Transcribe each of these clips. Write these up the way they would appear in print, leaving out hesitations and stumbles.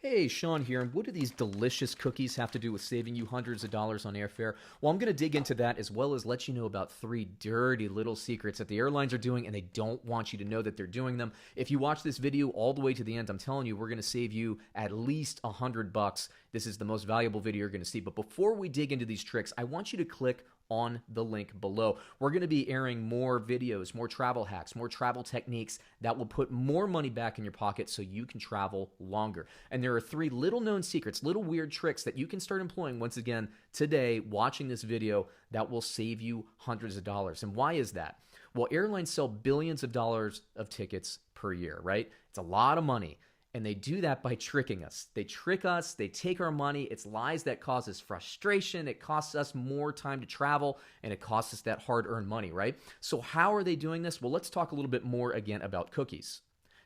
Hey, Sean here, and what do these delicious cookies have to do with saving you hundreds of dollars on airfare? Well, I'm going to dig into that as well as let you know about 3 dirty little secrets that the airlines are doing and they don't want you to know that they're doing them. If you watch this video all the way to the end, I'm telling you, we're going to save you at least $100. This is the most valuable video you're going to see. But before we dig into these tricks, I want you to click on the link below. We're going to be airing more videos, more travel hacks, more travel techniques that will put more money back in your pocket so you can travel longer. And there are 3 little known secrets, little weird tricks that you can start employing once again today watching this video that will save you hundreds of dollars. And why is that? Well, airlines sell billions of dollars of tickets per year, right? It's a lot of money. And they do that by tricking us. They trick us. They take our money. It's lies that causes frustration. It costs us more time to travel, and it costs us that hard-earned money, right? So how are they doing this? Well, let's talk a little bit more again about cookies.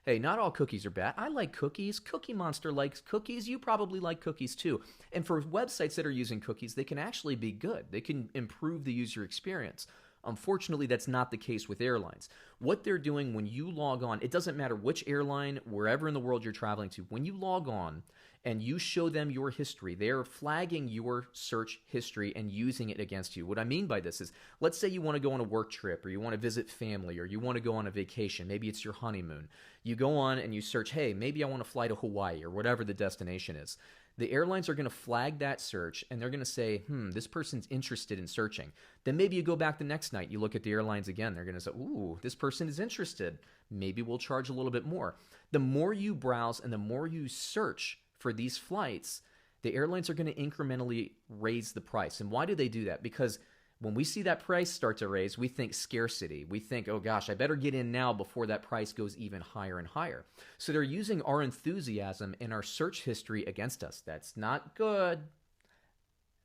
Hey, not all cookies are bad. I like cookies. Cookie Monster likes cookies. You probably like cookies too. And for websites that are using cookies, they can actually be good. They can improve the user experience. Unfortunately, that's not the case with airlines. What they're doing when you log on, it doesn't matter which airline, wherever in the world you're traveling to, when you log on and you show them your history, they're flagging your search history and using it against you. What I mean by this is, let's say you want to go on a work trip, or you want to visit family, or you want to go on a vacation. Maybe it's your honeymoon. You go on and you search, hey, maybe I want to fly to Hawaii, or whatever the destination is. The airlines are going to flag that search, and they're going to say, this person's interested in searching. Then maybe you go back the next night, you look at the airlines again. They're going to say, ooh, this person is interested. Maybe we'll charge a little bit more. The more you browse and the more you search for these flights, the airlines are going to incrementally raise the price. And why do they do that? Because when we see that price start to raise, we think scarcity. We think, oh gosh, I better get in now before that price goes even higher and higher. So they're using our enthusiasm and our search history against us. That's not good.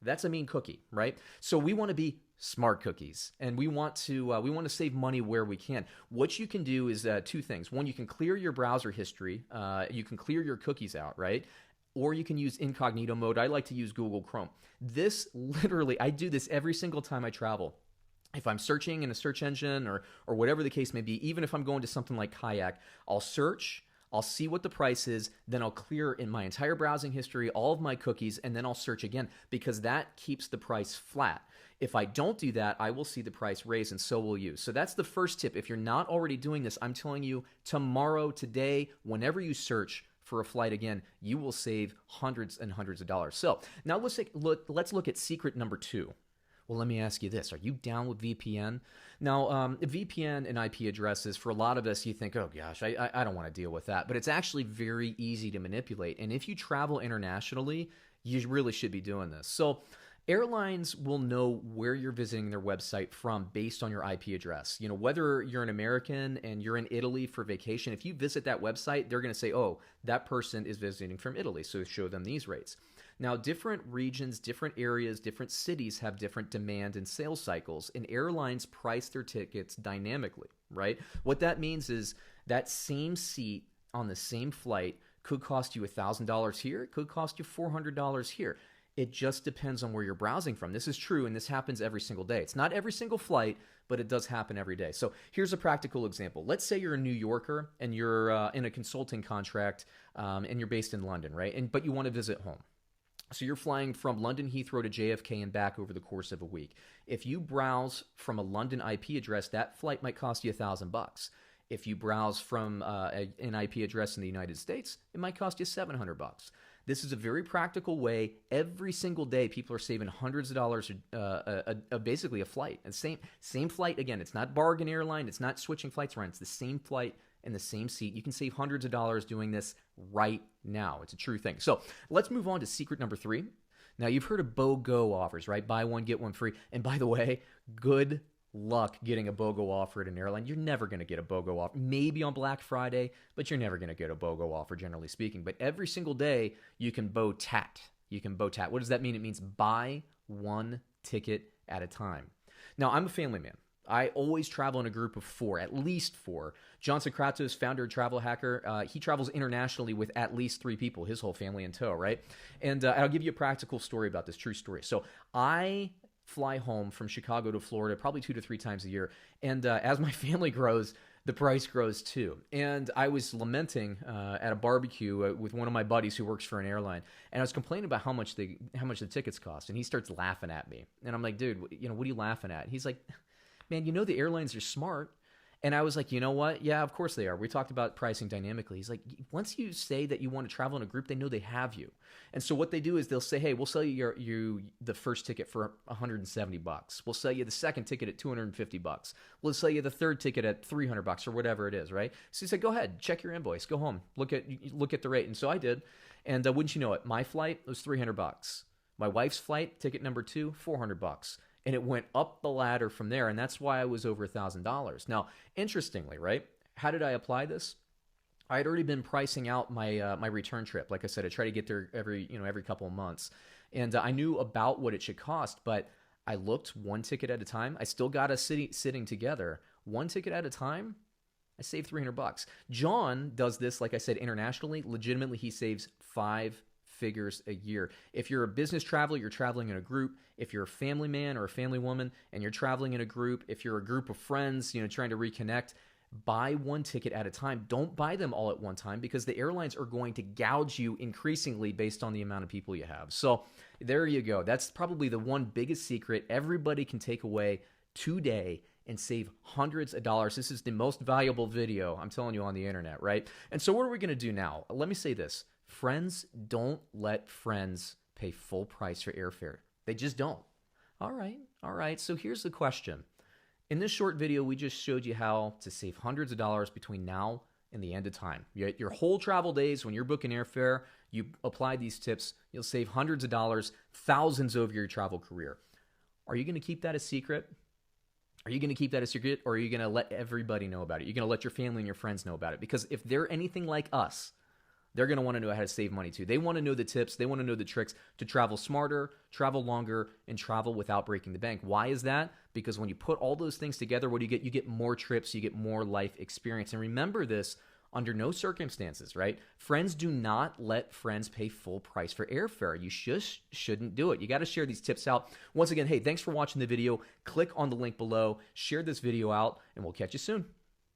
That's a mean cookie, right? So we want to be smart cookies, and we want to save money where we can. What you can do is 2 things. One, you can clear your browser history. You can clear your cookies out, right? Or you can use incognito mode. I like to use Google Chrome. This literally, I do this every single time I travel. If I'm searching in a search engine or whatever the case may be, even if I'm going to something like Kayak, I'll search, I'll see what the price is, then I'll clear in my entire browsing history all of my cookies, and then I'll search again because that keeps the price flat. If I don't do that, I will see the price raise, and so will you. So that's the first tip. If you're not already doing this, I'm telling you, tomorrow, today, whenever you search for a flight again, you will save hundreds and hundreds of dollars. So now let's look at secret number 2. Well, let me ask you this. Are you down with VPN? Now, VPN and IP addresses, for a lot of us, you think, oh gosh, I don't want to deal with that. But it's actually very easy to manipulate. And if you travel internationally, you really should be doing this. So airlines will know where you're visiting their website from based on your IP address. You know, whether you're an American and you're in Italy for vacation, if you visit that website, they're going to say, oh, that person is visiting from Italy, so show them these rates. Now, different regions, different areas, different cities have different demand and sales cycles, and airlines price their tickets dynamically, right? What that means is that same seat on the same flight could cost you $1,000 here, it could cost you $400 here. It just depends on where you're browsing from. This is true, and this happens every single day. It's not every single flight, but it does happen every day. So here's a practical example. Let's say you're a New Yorker, and you're in a consulting contract, and you're based in London, right? But you want to visit home. So you're flying from London Heathrow to JFK and back over the course of a week. If you browse from a London IP address, that flight might cost you $1,000. If you browse from an IP address in the United States, it might cost you $700. This is a very practical way. Every single day, people are saving hundreds of dollars, basically a flight. And same flight, again, it's not bargain airline. It's not switching flights around. It's the same flight and the same seat. You can save hundreds of dollars doing this right now. It's a true thing. So let's move on to secret number 3. Now, you've heard of BOGO offers, right? Buy one, get one free. And by the way, good luck getting a BOGO offer at an airline. You're never going to get a BOGO offer. Maybe on Black Friday, but you're never going to get a BOGO offer, generally speaking. But every single day, you can BOTAT. You can BOTAT. What does that mean? It means buy one ticket at a time. Now, I'm a family man. I always travel in a group of 4, at least 4. John Socratous, founder of Travel Hacker, he travels internationally with at least 3 people, his whole family in tow, right? And I'll give you a practical story about this, true story. So I fly home from Chicago to Florida probably 2 to 3 times a year. And as my family grows, the price grows too. And I was lamenting at a barbecue with one of my buddies who works for an airline, and I was complaining about how much the tickets cost, and he starts laughing at me, and I'm like, dude, what are you laughing at? He's like, man, the airlines are smart. And I was like, you know what? Yeah, of course they are. We talked about pricing dynamically. He's like, once you say that you want to travel in a group, they know they have you. And so what they do is they'll say, hey, we'll sell you the first ticket for $170. We'll sell you the second ticket at $250. We'll sell you the third ticket at $300 or whatever it is, right? So he said, go ahead, check your invoice, go home, look at the rate. And so I did. And wouldn't you know it, my flight was $300. My wife's flight, ticket number 2, $400. And it went up the ladder from there, and that's why I was over $1,000. Now, interestingly, right, how did I apply this? I had already been pricing out my my return trip. Like I said, I try to get there every couple of months, and I knew about what it should cost, but I looked one ticket at a time. I still got us sitting together. One ticket at a time, I saved $300. John does this, like I said, internationally. Legitimately, he saves 5 figures a year. If you're a business traveler, you're traveling in a group. If you're a family man or a family woman and you're traveling in a group, if you're a group of friends, trying to reconnect, buy one ticket at a time. Don't buy them all at one time because the airlines are going to gouge you increasingly based on the amount of people you have. So there you go. That's probably the one biggest secret everybody can take away today and save hundreds of dollars. This is the most valuable video, I'm telling you, on the internet, right? And so what are we going to do now? Let me say this. Friends don't let friends pay full price for airfare. They just don't. All right. So here's the question. In this short video, we just showed you how to save hundreds of dollars between now and the end of time. Your whole travel days, when you're booking airfare, you apply these tips, you'll save hundreds of dollars, thousands over your travel career. Are you going to keep that a secret? Or are you going to let everybody know about it? You're going to let your family and your friends know about it? Because if they're anything like us, they're going to want to know how to save money too. They want to know the tips. They want to know the tricks to travel smarter, travel longer, and travel without breaking the bank. Why is that? Because when you put all those things together, what do you get? You get more trips. You get more life experience. And remember this, under no circumstances, right? Friends do not let friends pay full price for airfare. You just shouldn't do it. You got to share these tips out. Once again, hey, thanks for watching the video. Click on the link below. Share this video out, and we'll catch you soon.